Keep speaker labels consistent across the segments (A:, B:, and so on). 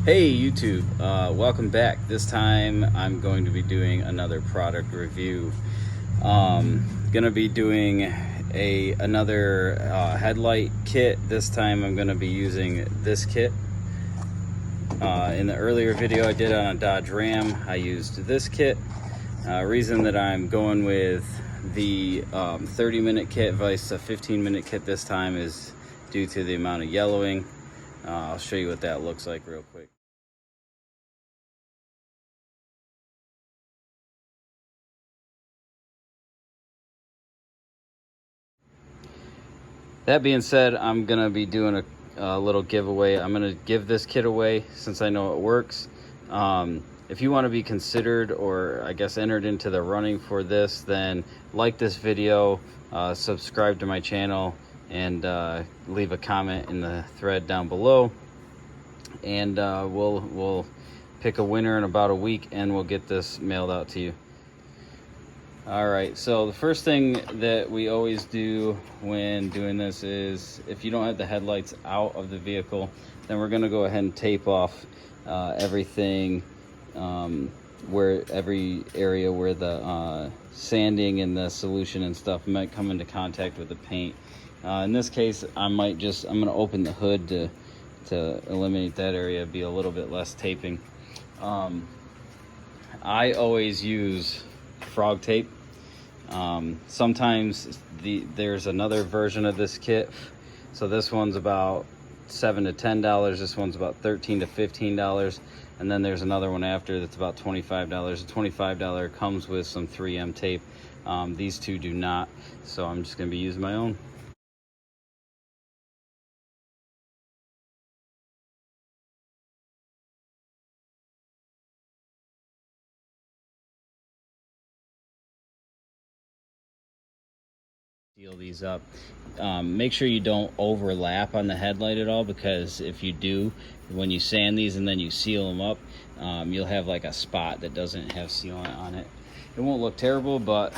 A: Hey YouTube, welcome back. This time I'm going to be doing another product review. Gonna be doing another headlight kit. This time I'm gonna be using this kit. In the earlier video I did on a Dodge Ram, I used this kit. Reason that I'm going with the 30-minute kit versus a 15-minute kit this time is due to the amount of yellowing. I'll show you what that looks like real quick. That being said, I'm gonna be doing a little giveaway. I'm gonna give this kit away since I know it works. If you want to be considered, or I guess entered into the running for this, then like this video, subscribe to my channel, and leave a comment in the thread down below. And we'll pick a winner in about a week, and we'll get this mailed out to you. All right, so the first thing that we always do when doing this is, if you don't have the headlights out of the vehicle, then we're gonna go ahead and tape off everything, where every area where the sanding and the solution and stuff might come into contact with the paint. In this case, I'm gonna open the hood to eliminate that area, be a little bit less taping. I always use frog tape. Sometimes there's another version of this kit. So this one's about $7 to $10. This one's about $13 to $15. And then there's another one after that's about $25. The $25 comes with some 3M tape. These two do not. So I'm just gonna be using my own. Seal these up. Make sure you don't overlap on the headlight at all, because if you do, when you sand these and then you seal them up, you'll have like a spot that doesn't have sealant on it. It won't look terrible, but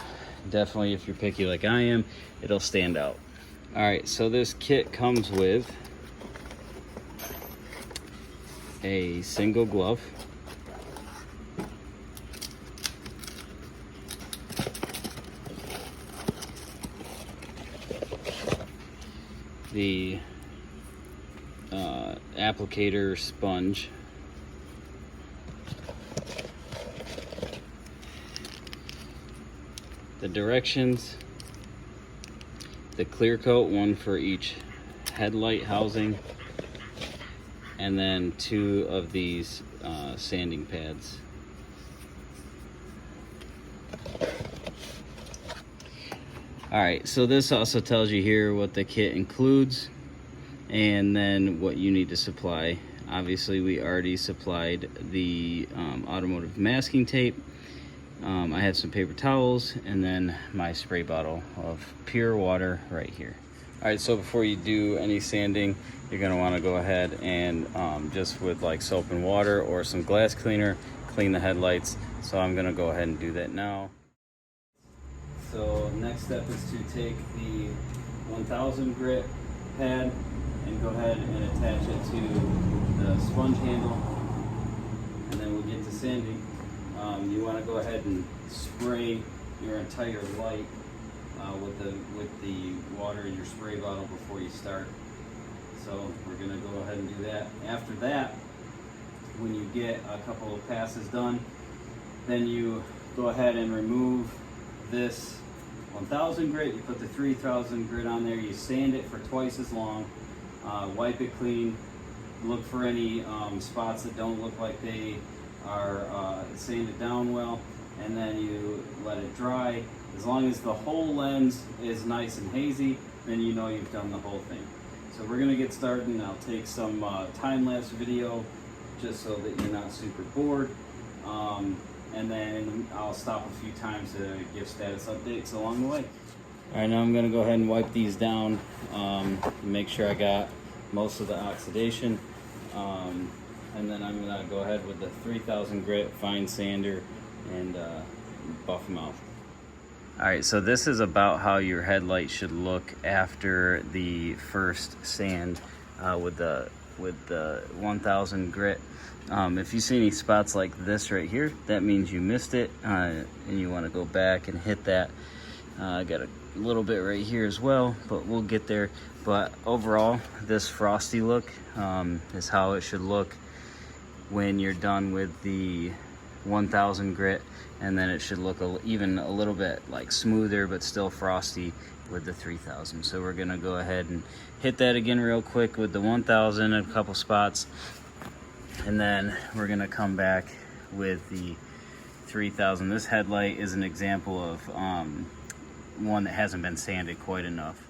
A: definitely if you're picky like I am, it'll stand out. All right, so this kit comes with a single glove, the applicator sponge, the directions, the clear coat, one for each headlight housing, and then 2 of these sanding pads. All right, so this also tells you here what the kit includes and then what you need to supply. Obviously, we already supplied the automotive masking tape. I have some paper towels, and then my spray bottle of pure water right here. All right, so before you do any sanding, you're gonna wanna go ahead and just with like soap and water or some glass cleaner, clean the headlights. So I'm gonna go ahead and do that now. So next step is to take the 1000 grit pad and go ahead and attach it to the sponge handle, and then we'll get to sanding. You want to go ahead and spray your entire light with the water in your spray bottle before you start. So we're going to go ahead and do that. After that, when you get a couple of passes done, then you go ahead and remove this 1000 grit. You put the 3000 grit on there. You sand it for twice as long. Wipe it clean. Look for any spots that don't look like they are sanded down well, and then you let it dry. As long as the whole lens is nice and hazy, then you know you've done the whole thing. So we're gonna get started, and I'll take some time-lapse video just so that you're not super bored. And then I'll stop a few times to give status updates along the way. All right, now I'm gonna go ahead and wipe these down, make sure I got most of the oxidation. And then I'm gonna go ahead with the 3000 grit fine sander and buff them out. All right, so this is about how your headlight should look after the first sand with the with the 1000 grit. If you see any spots like this right here, that means you missed it, and you want to go back and hit that. I got a little bit right here as well, but we'll get there. But overall, this frosty look is how it should look when you're done with the 1000 grit, and then it should look even a little bit like smoother but still frosty with the 3000. So we're gonna go ahead and hit that again real quick with the 1000 in a couple spots, and then we're gonna come back with the 3000. This headlight is an example of one that hasn't been sanded quite enough.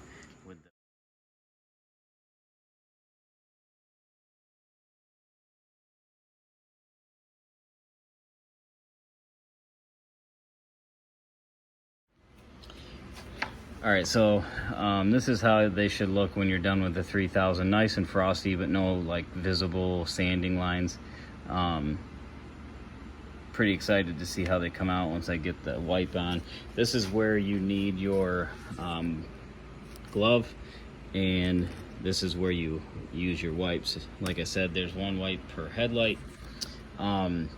A: All right, so this is how they should look when you're done with the 3000. Nice and frosty, but no like visible sanding lines. Pretty excited to see how they come out once I get the wipe on. This is where you need your glove, and this is where you use your wipes. Like I said, there's one wipe per headlight. One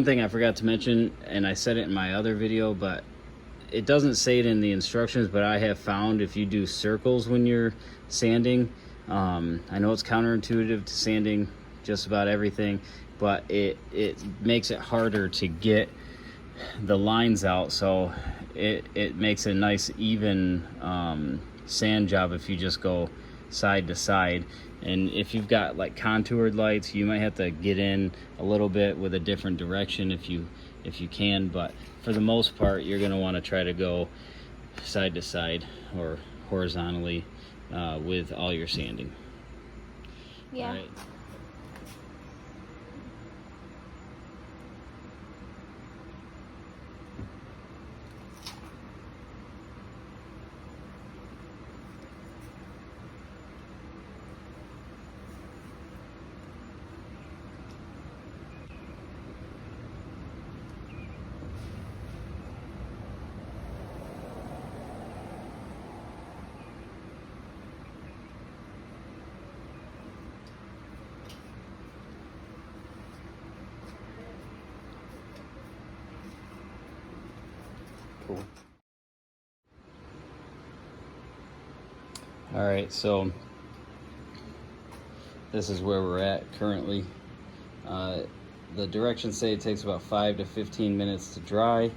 A: thing I forgot to mention, and I said it in my other video, but it doesn't say it in the instructions, but I have found if you do circles when you're sanding, I know it's counterintuitive to sanding just about everything, but it makes it harder to get the lines out. So it makes a nice even sand job if you just go side to side. And if you've got like contoured lights, you might have to get in a little bit with a different direction if you can, but for the most part, you're going to want to try to go side to side or horizontally with all your sanding.
B: Yeah.
A: All right. Cool. All right, so this is where we're at currently. The directions say it takes about 5 to 15 minutes to dry.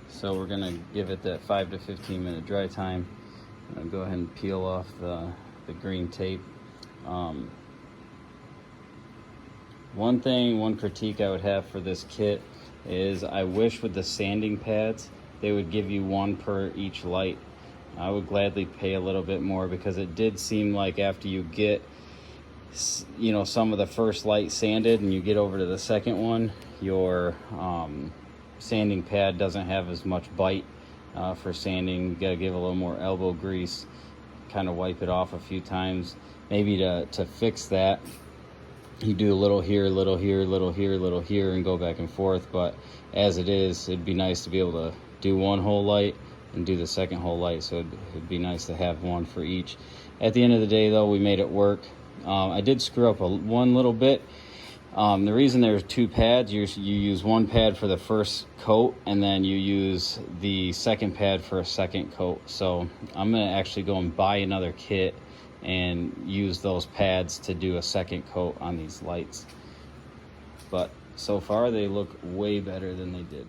A: So we're gonna give it that 5 to 15 minute dry time. I'm gonna go ahead and peel off the green tape. One critique I would have for this kit is I wish with the sanding pads they would give you one per each light. I would gladly pay a little bit more, because it did seem like after you get, you know, some of the first light sanded and you get over to the second one, your sanding pad doesn't have as much bite for sanding. You gotta give a little more elbow grease, kind of wipe it off a few times. Maybe to fix that, you do a little here, little here, little here, little here, and go back and forth. But as it is, it'd be nice to be able to do one whole light and do the second whole light. So it'd be nice to have one for each. At the end of the day, though, we made it work. I did screw up one little bit. The reason there's two pads, you use one pad for the first coat, and then you use the second pad for a second coat. So I'm gonna actually go and buy another kit and use those pads to do a second coat on these lights. But so far they look way better than they did.